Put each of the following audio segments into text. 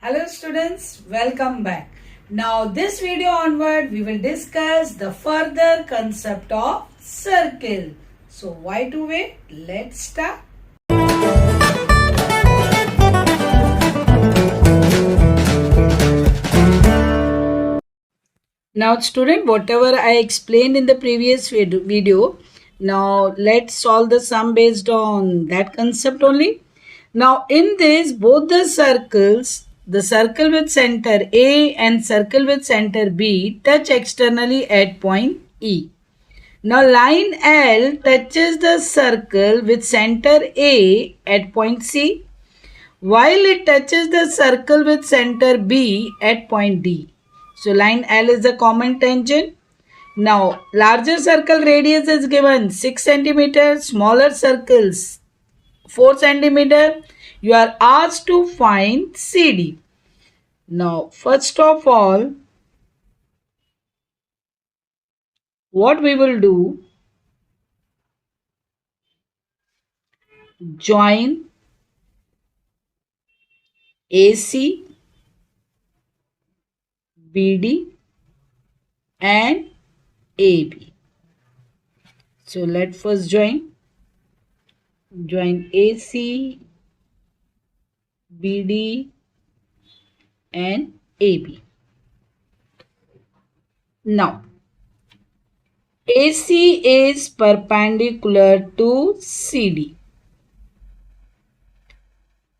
Hello students, welcome back. Now this video onward we will discuss the further concept of circle. So why to wait? Let's start. Now student, whatever I explained in the previous video, now let's solve the sum based on that concept only. Now in this, both the circles, the circle with center A and circle with center B touch externally at point E. Now line L touches the circle with center A at point C, while it touches the circle with center B at point D. So line L is the common tangent. Now larger circle radius is given 6 cm, smaller circles 4 cm. You are asked to find CD. Now first of all, what we will do, join AC, BD and AB. So let's first join AC, BD and AB. Now AC is perpendicular to CD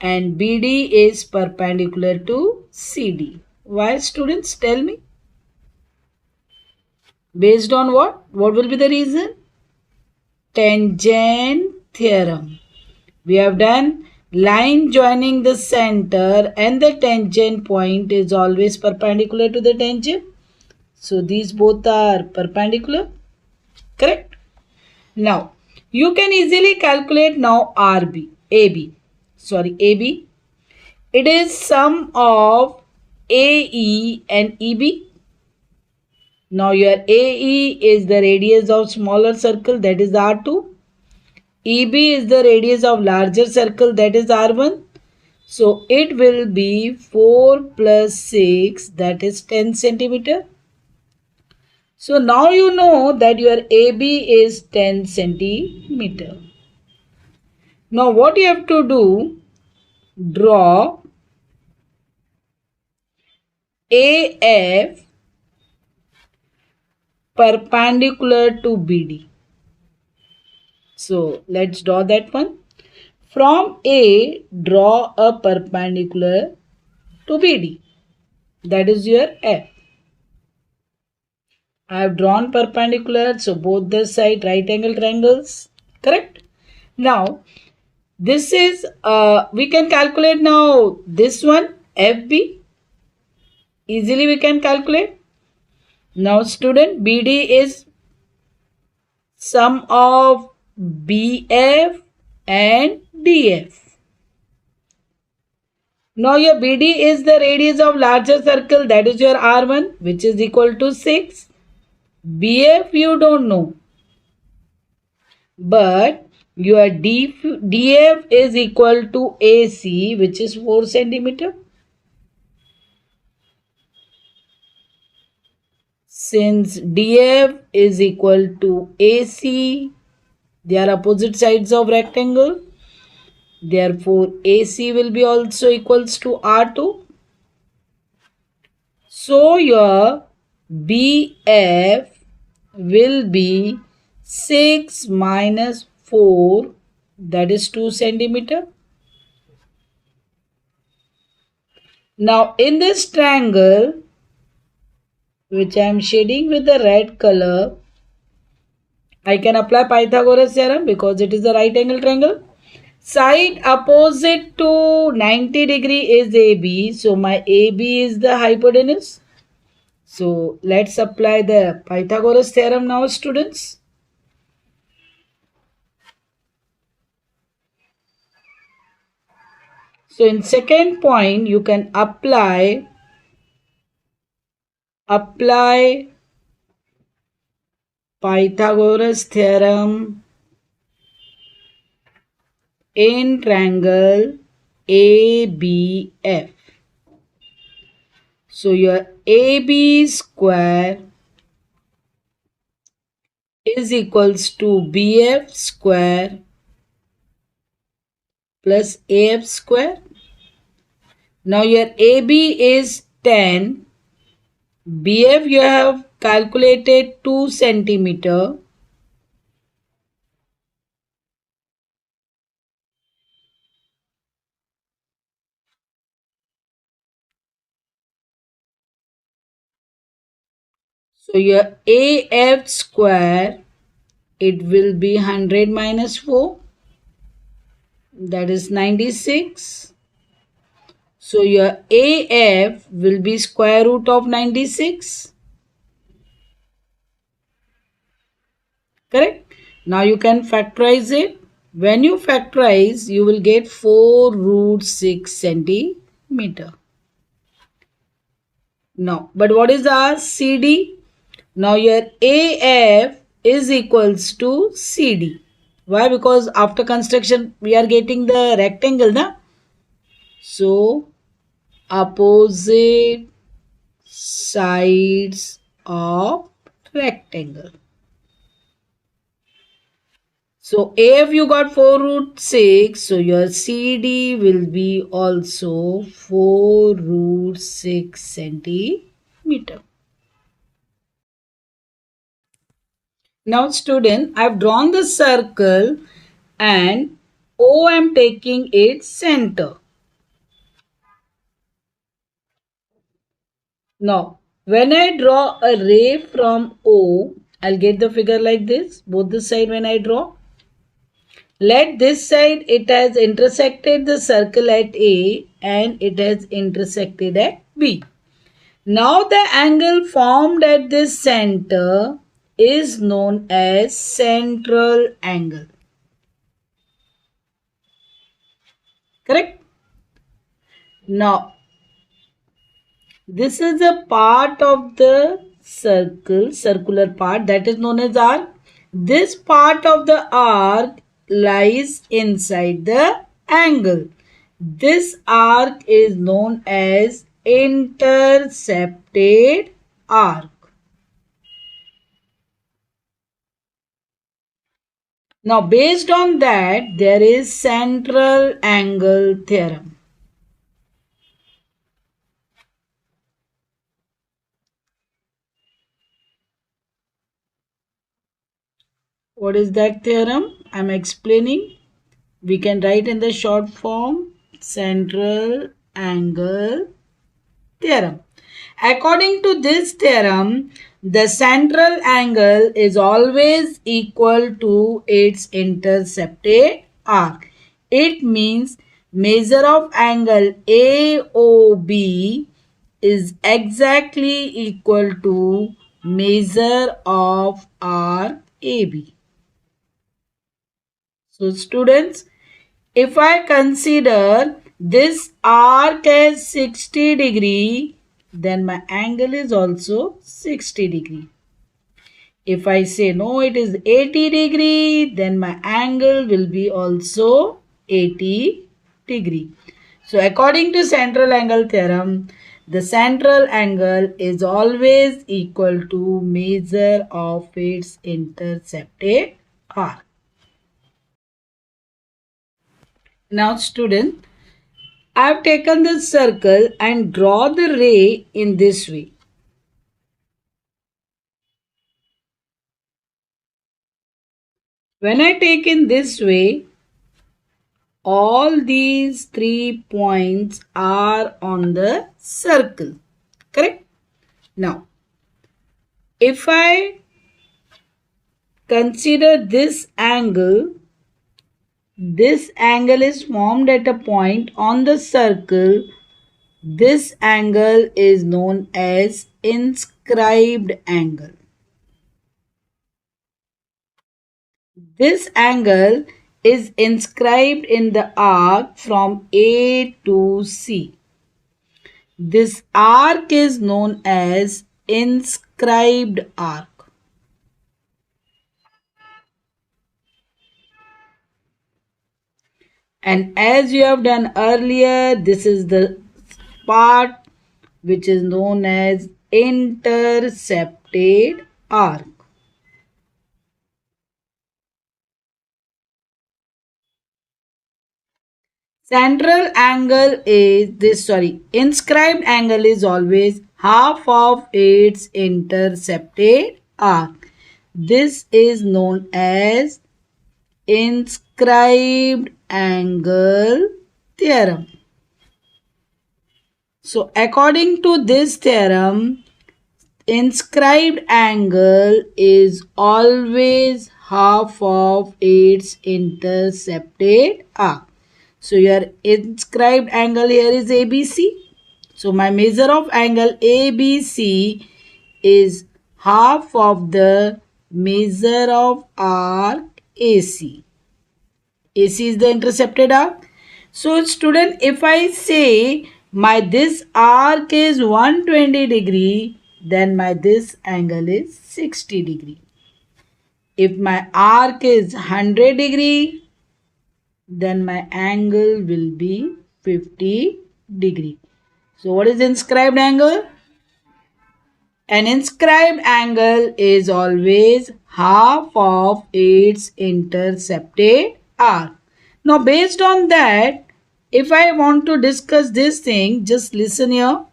and BD is perpendicular to CD. Why, students? Tell me. Based on what? What will be the reason? Tangent theorem. We have done line joining the center and the tangent point is always perpendicular to the tangent. So these both are perpendicular. Correct? Now you can easily calculate now AB. It is sum of AE and EB. Now your AE is the radius of smaller circle, that is R2. EB is the radius of larger circle, that is R1. So it will be 4 plus 6, that is 10 centimeter. So now you know that your AB is 10 centimeter. Now what you have to do, draw AF perpendicular to BD. So let's draw that one. From A, draw a perpendicular to BD. That is your F. I have drawn perpendicular, so both the side right angle triangles. Correct? Now this is, we can calculate now this one, FB. Easily we can calculate. Now student, BD is sum of BF and DF. Now your BD is the radius of larger circle, that is your R1, which is equal to 6. BF you don't know, but your DF is equal to AC, which is 4 centimeter. Since DF is equal to AC, they are opposite sides of rectangle. Therefore, AC will be also equals to R2. So your BF will be 6 minus 4, that is 2 centimeter. Now in this triangle, which I am shading with the red color, I can apply Pythagoras theorem because it is a right angle triangle. Side opposite to 90 degree is AB. So my AB is the hypotenuse. So let's apply the Pythagoras theorem now, students. So in second point, you can apply Pythagoras theorem in triangle ABF. So your AB square is equals to BF square plus AF square. Now your AB is 10. BF you have calculated 2 centimeter. So your AF square, it will be 100 minus 4. That is 96. So your AF will be square root of 96. Correct? Now you can factorize it. When you factorize, you will get 4 root 6 centimeter. Now, but what is our CD? Now your AF is equals to CD. Why? Because after construction, we are getting the rectangle, na? So, opposite sides of rectangle. So AF you got 4 root 6. So your CD will be also 4 root 6 centimeter. Now student, I have drawn the circle and O I am taking its center. Now, when I draw a ray from O, I'll get the figure like this, both the side when I draw. Let this side, it has intersected the circle at A and it has intersected at B. Now the angle formed at this center is known as central angle. Correct? Now, this is a part of the circle, circular part, that is known as arc. This part of the arc lies inside the angle. This arc is known as intercepted arc. Now, based on that, there is central angle theorem. What is that theorem? I am explaining. We can write in the short form central angle theorem. According to this theorem, the central angle is always equal to its intercepted arc. It means measure of angle AOB is exactly equal to measure of arc AB. So students, if I consider this arc as 60 degree, then my angle is also 60 degree. If I say no, it is 80 degree, then my angle will be also 80 degree. So according to central angle theorem, the central angle is always equal to measure of its intercepted arc. Now student, I have taken this circle and draw the ray in this way. When I take in this way, all these 3 points are on the circle. Correct? Now, if I consider this angle is formed at a point on the circle. This angle is known as inscribed angle. This angle is inscribed in the arc from A to C. This arc is known as inscribed arc. And as you have done earlier, this is the part which is known as intercepted arc. Central angle is inscribed angle is always half of its intercepted arc. This is known as inscribed angle theorem. So according to this theorem, inscribed angle is always half of its intercepted arc. So your inscribed angle here is ABC. So my measure of angle ABC is half of the measure of arc AC. AC is the intercepted arc. So student, if I say my this arc is 120 degree, then my this angle is 60 degree. If my arc is 100 degree, then my angle will be 50 degree. So what is inscribed angle? An inscribed angle is always half of its intercepted arc. Now based on that, if I want to discuss this thing, just listen here.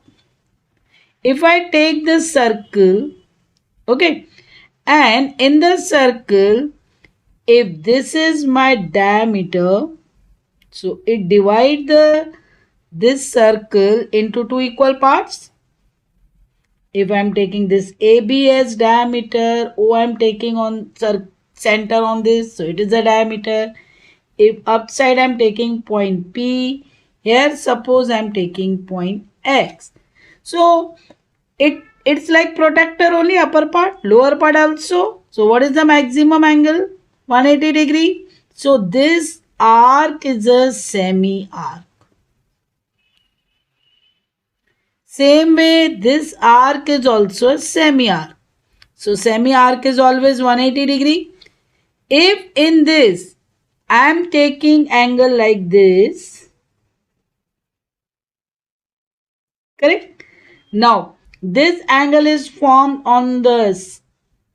If I take this circle, okay, and in the circle, if this is my diameter, so it divides this circle into two equal parts. If I am taking this AB as diameter, O I am taking on center on this, so it is the diameter. If upside I am taking point P, here suppose I am taking point X. So it's like protector only, upper part, lower part also. So what is the maximum angle? 180 degree. So this arc is a semi-arc. Same way this arc is also a semi-arc. So semi-arc is always 180 degree. If in this I am taking angle like this, correct? Now this angle is formed on the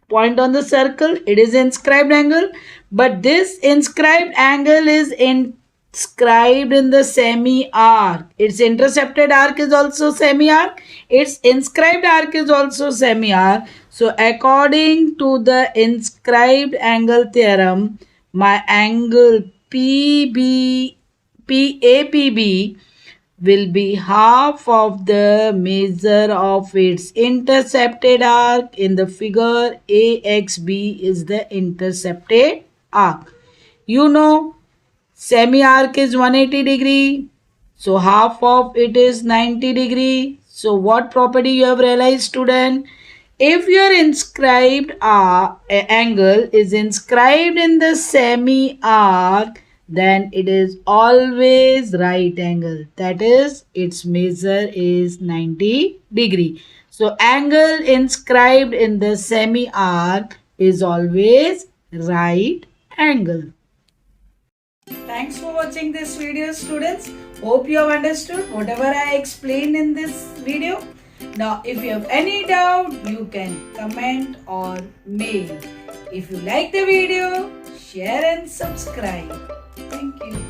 point on the circle. It is inscribed angle, but this inscribed angle is inscribed in the semi-arc. Its intercepted arc is also semi-arc. Its inscribed arc is also semi-arc. So according to the inscribed angle theorem, my angle PAPB will be half of the measure of its intercepted arc. In the figure, AXB is the intercepted arc. You know, semi-arc is 180 degree. So half of it is 90 degree. So what property you have realized, student? If your inscribed angle is inscribed in the semi-arc, then it is always right angle. That is, its measure is 90 degree. So angle inscribed in the semi-arc is always right angle. Thanks for watching this video, students. Hope you have understood whatever I explained in this video. Now, if you have any doubt, you can comment or mail. If you like the video, share and subscribe. Thank you.